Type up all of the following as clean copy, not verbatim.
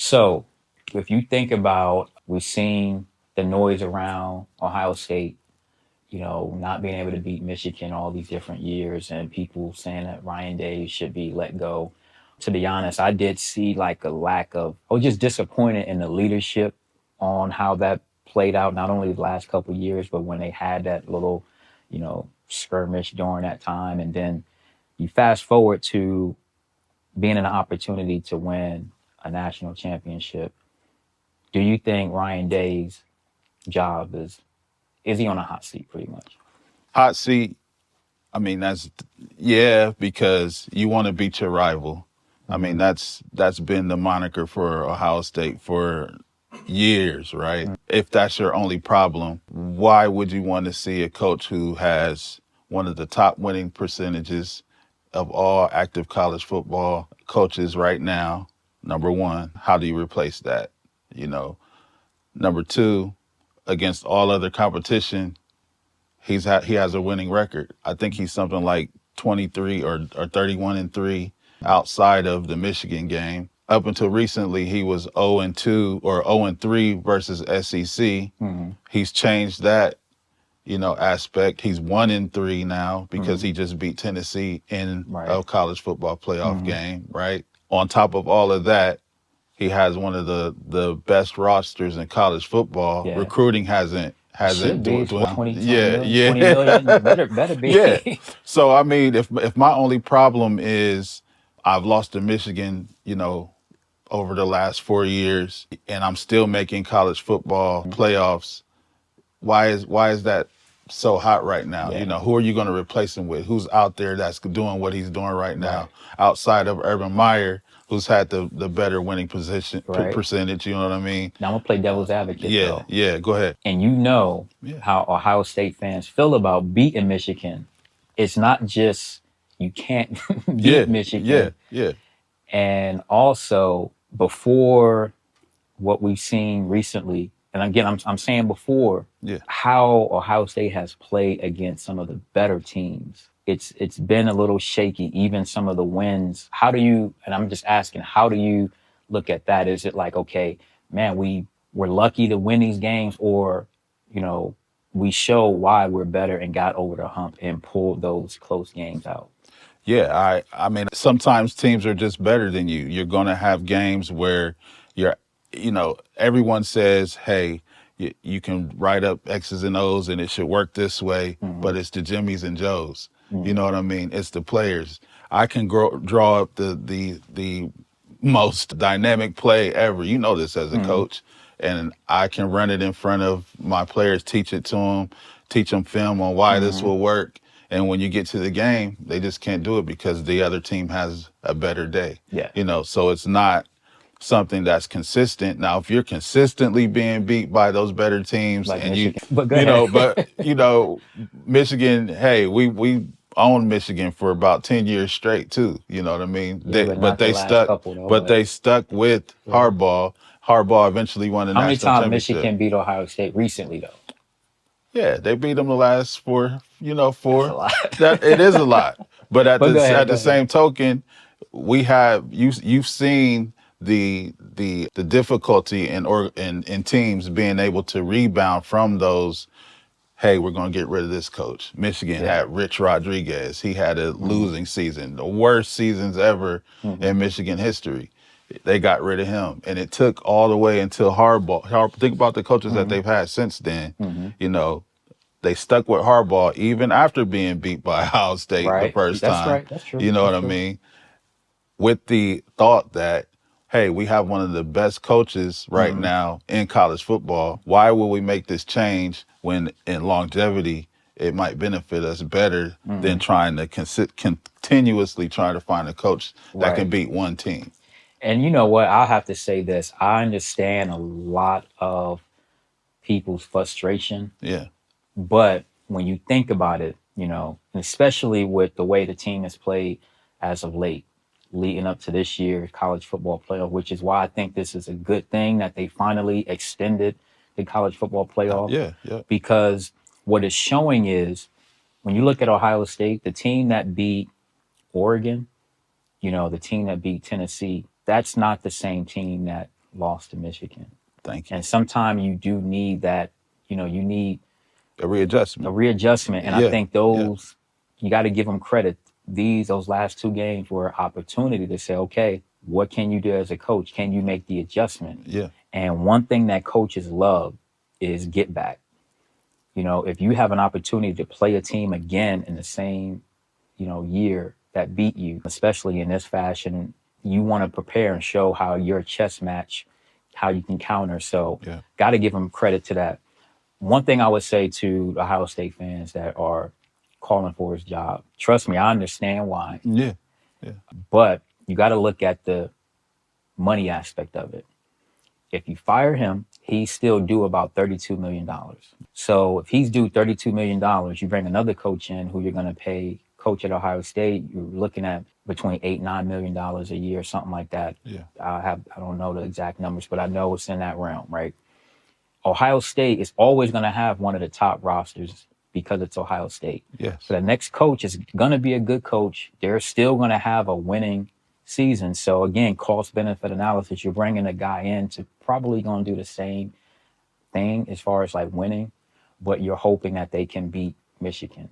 So if you think about, we've seen the noise around Ohio State, not being able to beat Michigan all these different years and people saying that Ryan Day should be let go. To be honest, I did see like a lack of, I was just disappointed in the leadership on how that played out, not only the last couple of years, but when they had that little, skirmish during that time. And then you fast forward to being an opportunity to win a national championship. Do you think Ryan Day's job is he on a hot seat pretty much? Hot seat, I mean, because you want to beat your rival. I mean, that's been the moniker for Ohio State for years, right? If that's your only problem, why would you want to see a coach who has one of the top winning percentages of all active college football coaches right now? Number one, how do you replace that? Number two, against all other competition, he has a winning record. I think he's something like 23 or 31-3 outside of the Michigan game. Up until recently, he was 0-2 or 0-3 versus SEC. He's changed that, aspect. He's 1-3 now because he just beat Tennessee in a college football playoff game, right? On top of all of that, he has one of the best rosters in college football. Yeah. Recruiting hasn't be 20 yeah. 20 million. Better be. Yeah. So I mean, if my only problem is I've lost to Michigan, over the last 4 years, and I'm still making college football playoffs, why is that so hot right now? Yeah. Who are you going to replace him with? Who's out there that's doing what he's doing right now outside of Urban Meyer, who's had the better winning percentage, you know what I mean? Now I'm going to play devil's advocate, though. Yeah, go ahead. And how Ohio State fans feel about beating Michigan. It's not just you can't beat Michigan. Yeah. And also, before what we've seen recently, and again, I'm saying before, how Ohio State has played against some of the better teams. It's been a little shaky, even some of the wins. And I'm just asking, how do you look at that? Is it like, okay, man, we're lucky to win these games, or, we show why we're better and got over the hump and pulled those close games out? Yeah, I mean, sometimes teams are just better than you. You're going to have games where everyone says, hey, you can write up X's and O's and it should work this way, but it's the Jimmys and Joes. You know what I mean? It's the players. I can draw up the most dynamic play ever. You know this as a coach. And I can run it in front of my players, teach it to them, teach them film on why this will work. And when you get to the game, they just can't do it because the other team has a better day. Yeah. So it's not something that's consistent. Now, if you're consistently being beat by those better teams, like and Michigan. Michigan, hey, we owned Michigan for about 10 years straight too. You know what I mean? Yeah, they stuck with Harbaugh. Harbaugh eventually won the national championship. How many times Michigan beat Ohio State recently, though? Yeah, they beat them the last four. That's a lot. It is a lot. But at the same token, you've seen the difficulty in teams being able to rebound from those. Hey, we're going to get rid of this coach. Michigan had Rich Rodriguez. He had a losing season, the worst seasons ever in Michigan history. They got rid of him, and it took all the way until Harbaugh. Think about the coaches that they've had since then. They stuck with Harbaugh even after being beat by Ohio State the first time. That's right. That's true. You know what I mean? With the thought that, hey, we have one of the best coaches right now in college football. Why will we make this change when in longevity it might benefit us better than trying to continuously trying to find a coach that can beat one team? And you know what? I'll have to say this. I understand a lot of people's frustration. Yeah. But when you think about it, especially with the way the team has played as of late, leading up to this year's college football playoff, which is why I think this is a good thing that they finally extended the college football playoff. Yeah. Because what it's showing is, when you look at Ohio State, the team that beat Oregon, the team that beat Tennessee, that's not the same team that lost to Michigan. Thank you. And sometimes you do need that, you need A readjustment. a readjustment. And I Yeah. think those, you got to give them credit. Those last two games were an opportunity to say, okay, what can you do as a coach? Can you make the adjustment? Yeah. And one thing that coaches love is get back. If you have an opportunity to play a team again in the same, year that beat you, especially in this fashion, you want to prepare and show how your chess match, how you can counter. So Yeah. got to give them credit to that. One thing I would say to the Ohio State fans that are calling for his job, trust me, I understand why, Yeah. but you got to look at the money aspect of it. If you fire him, he's still due about $32 million. So if he's due $32 million, you bring another coach in who you're going to pay, coach at Ohio State, you're looking at between $8-9 million a year, something like that. Yeah. I don't know the exact numbers, but I know it's in that realm, right? Ohio State is always going to have one of the top rosters because it's Ohio State. Yes. So the next coach is going to be a good coach. They're still going to have a winning season. So again, cost benefit analysis, you're bringing a guy in to probably going to do the same thing as far as like winning, but you're hoping that they can beat Michigan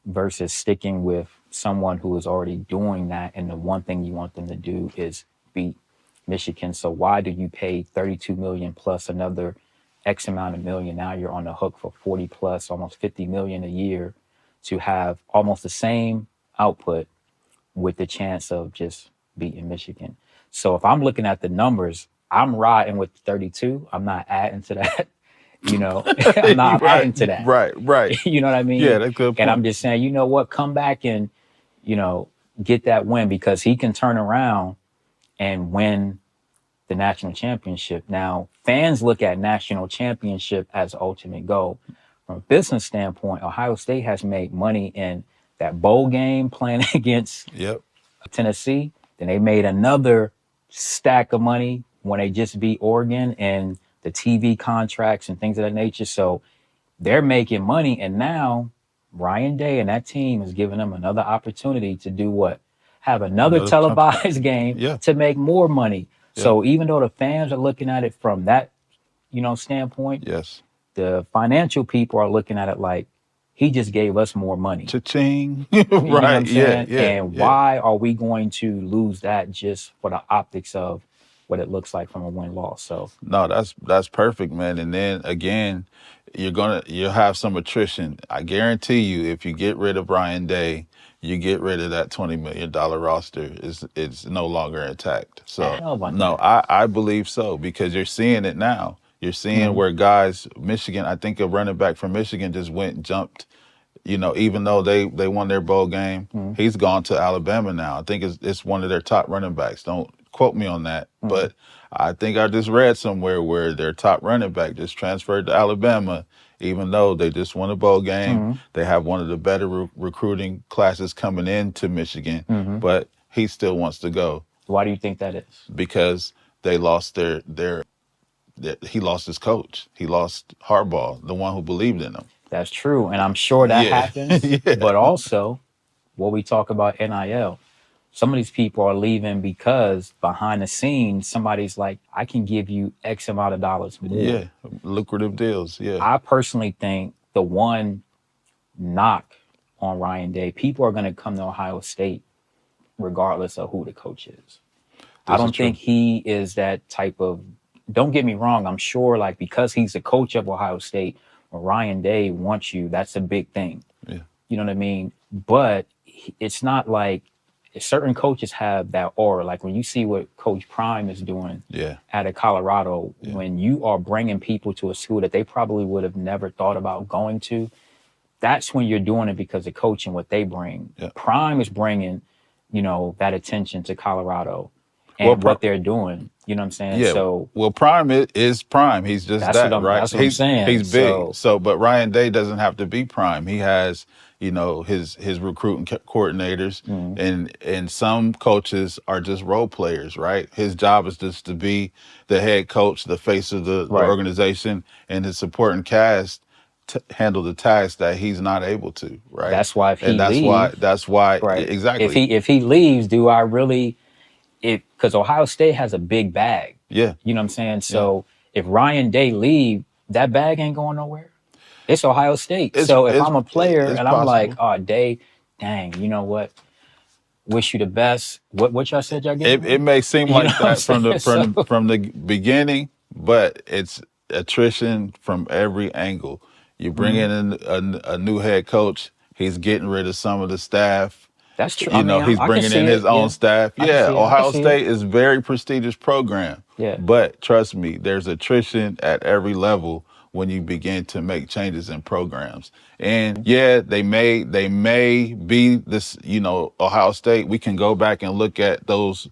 versus sticking with someone who is already doing that. And the one thing you want them to do is beat Michigan. So why do you pay 32 million plus another X amount of million? Now you're on the hook for 40 plus, almost 50 million a year to have almost the same output with the chance of just beating Michigan. So if I'm looking at the numbers, I'm riding with 32. I'm not adding to that. I'm not adding to that. Right. You know what I mean? Yeah, that's a good point. And I'm just saying, you know what? Come back and, get that win because he can turn around and win the national championship. Now, fans look at national championship as the ultimate goal. From a business standpoint, Ohio State has made money in that bowl game playing against Yep. Tennessee. Then they made another stack of money when they just beat Oregon and the TV contracts and things of that nature. So they're making money. And now Ryan Day and that team is giving them another opportunity to do what? Have another televised game to make more money. Yeah. So even though the fans are looking at it from that, standpoint, yes, the financial people are looking at it like, he just gave us more money. Cha-ching. Right. You know what I'm saying? Yeah. And why are we going to lose that just for the optics of what it looks like from a win-loss? So no, that's perfect, man. And then again, you'll have some attrition. I guarantee you, if you get rid of Ryan Day, you get rid of that $20 million roster. It's no longer intact. So no, I believe so because you're seeing it now. You're seeing where guys, Michigan, I think a running back from Michigan just went and jumped. Even though they won their bowl game, he's gone to Alabama now. I think it's one of their top running backs. Don't quote me on that, but I think I just read somewhere where their top running back just transferred to Alabama, even though they just won a bowl game. They have one of the better recruiting classes coming into Michigan, but he still wants to go. Why do you think that is? Because they lost he lost his coach. He lost Harbaugh, the one who believed in him. That's true. And I'm sure that happens. But also, what we talk about NIL, some of these people are leaving because behind the scenes, somebody's like, I can give you X amount of dollars more. Yeah, lucrative deals. Yeah. I personally think the one knock on Ryan Day, people are going to come to Ohio State regardless of who the coach is. I don't think he is that type of, don't get me wrong, I'm sure like because he's the coach of Ohio State, when Ryan Day wants you, that's a big thing. Yeah. You know what I mean? But it's not like certain coaches have that aura. Like when you see what Coach Prime is doing out of Colorado, when you are bringing people to a school that they probably would have never thought about going to, that's when you're doing it because of coaching what they bring. Yeah. Prime is bringing, that attention to Colorado and what they're doing. You know what I'm saying? Yeah. So, Prime is Prime. He's just right? That's what I'm saying. He's big. But Ryan Day doesn't have to be Prime. He has, his recruiting coordinators, and some coaches are just role players, right? His job is just to be the head coach, the face of the organization, and his supporting cast to handle the tasks that he's not able to, right? That's why if he leaves. That's why exactly. If he leaves, do I really? Because Ohio State has a big bag. Yeah. You know what I'm saying? So if Ryan Day leave, that bag ain't going nowhere. It's Ohio State. It's So if it's I'm a player it's and I'm like, possible. oh, Day, dang, you know what? Wish you the best. What y'all said y'all getting It him? may seem You know like what I'm that from the saying? from the, So from the beginning, but it's attrition from every angle. You bring in a new head coach. He's getting rid of some of the staff. that's true. I You know, mean, he's I can bringing in see his it. own Yeah, staff. I can Yeah, see it. I can Ohio see it. State is a very prestigious program. Yeah. But trust me, there's attrition at every level when you begin to make changes in programs. And yeah, they may be this, Ohio State. We can go back and look at those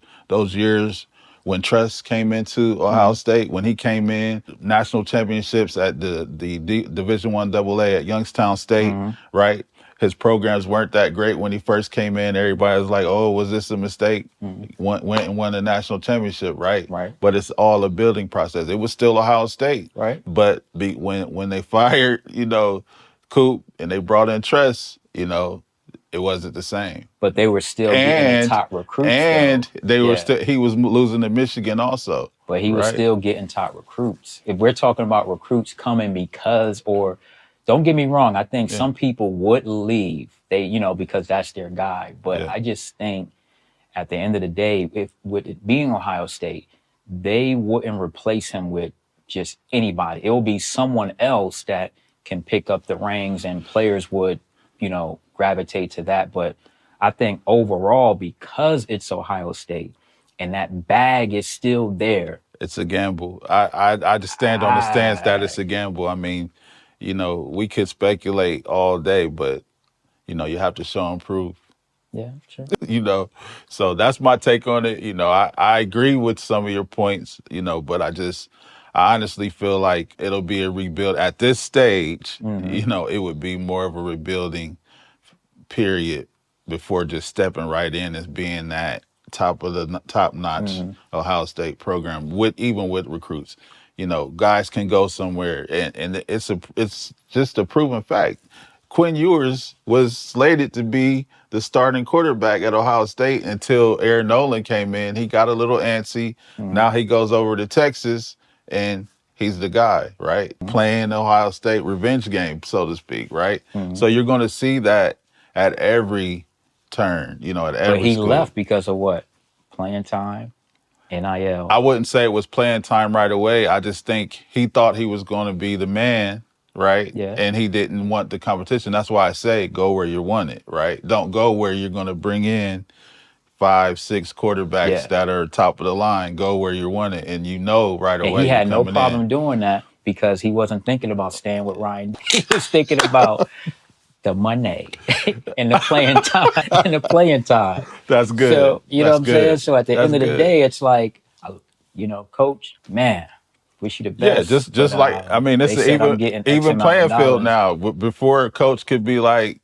years when Trust came into Ohio State, when he came in, national championships at the Division I AA at Youngstown State, right? His programs weren't that great when he first came in. Everybody was like, "Oh, was this a mistake?" Went and won a national championship, right? Right. But it's all a building process. It was still Ohio State, Right. but when they fired, Coop and they brought in Tress, it wasn't the same. But they were still getting the And top recruits though. and they were Yeah. still he was losing to Michigan also, But he was right? still getting top recruits. If we're talking about recruits coming because, or don't get me wrong, I think Yeah, some people would leave, because that's their guy. But yeah. I just think at the end of the day, if with it being Ohio State, they wouldn't replace him with just anybody. It will be someone else that can pick up the reins, and players would, gravitate to that. But I think overall, because it's Ohio State and that bag is still there, It's a gamble. I just stand on the stance that I it's a gamble. I mean, we could speculate all day, but you have to show and prove. yeah, sure. you know. So that's my take on it. I agree with some of your points, but I honestly feel like it'll be a rebuild at this stage. It would be more of a rebuilding period before just stepping right in as being that top of the top notch Ohio State program even with recruits. Guys can go somewhere, and it's just a proven fact. Quinn Ewers was slated to be the starting quarterback at Ohio State until Aaron Nolan came in. He got a little antsy. Now he goes over to Texas and he's the guy, right? Playing Ohio State revenge game, so to speak, right? So you're going to see that at every turn, at But every he school. left because of what? Playing time, NIL. I wouldn't say it was playing time right away. I just think he thought he was going to be the man, right? Yeah. And he didn't want the competition. That's why I say go where you want it, right? Don't go where you're going to bring in 5, 6 quarterbacks Yeah. that are top of the line. Go where you want it, and right And away he you're had no coming problem in. doing that because he wasn't thinking about staying with Ryan. He was thinking about the money and the playing time and the playing time. That's good. So, you know That's what I'm saying? good. So at the That's end of the good. day, it's like, Coach, man, wish you the Yeah, best. just But, like I mean, they it's said I'm even getting X even amount of playing field dollars. now. Before a coach could be like,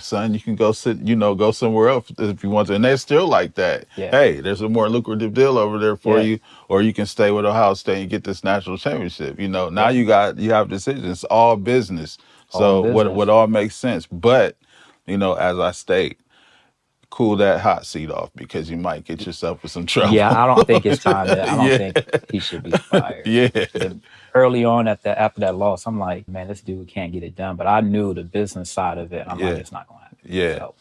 son, you can go sit, go somewhere else if you want to, and they're still like that. Yeah. Hey, there's a more lucrative deal over there for Yeah. you, or you can stay with Ohio State and get this national championship. Now Yeah. you have decisions. It's all business. All So business. what all makes sense, but as I state, cool that hot seat off because you might get yourself in some trouble. Yeah, I don't think it's time. I don't Yeah. think he should be fired. Yeah. Early on after that loss, I'm like, man, this dude can't get it done. But I knew the business side of it. I'm Yeah. like, it's not going to happen. Yeah. So,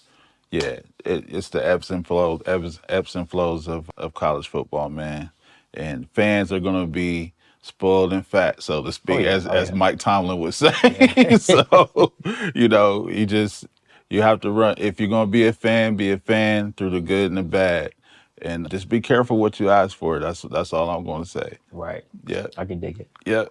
Yeah, it's the ebbs and flows of college football, man. And fans are going to be spoiled and fat, so to speak, as Mike Tomlin would say. So, you have to run. If you're going to be a fan through the good and the bad. And just be careful what you ask for. That's all I'm going to say. right. Yeah. I can dig it. Yeah.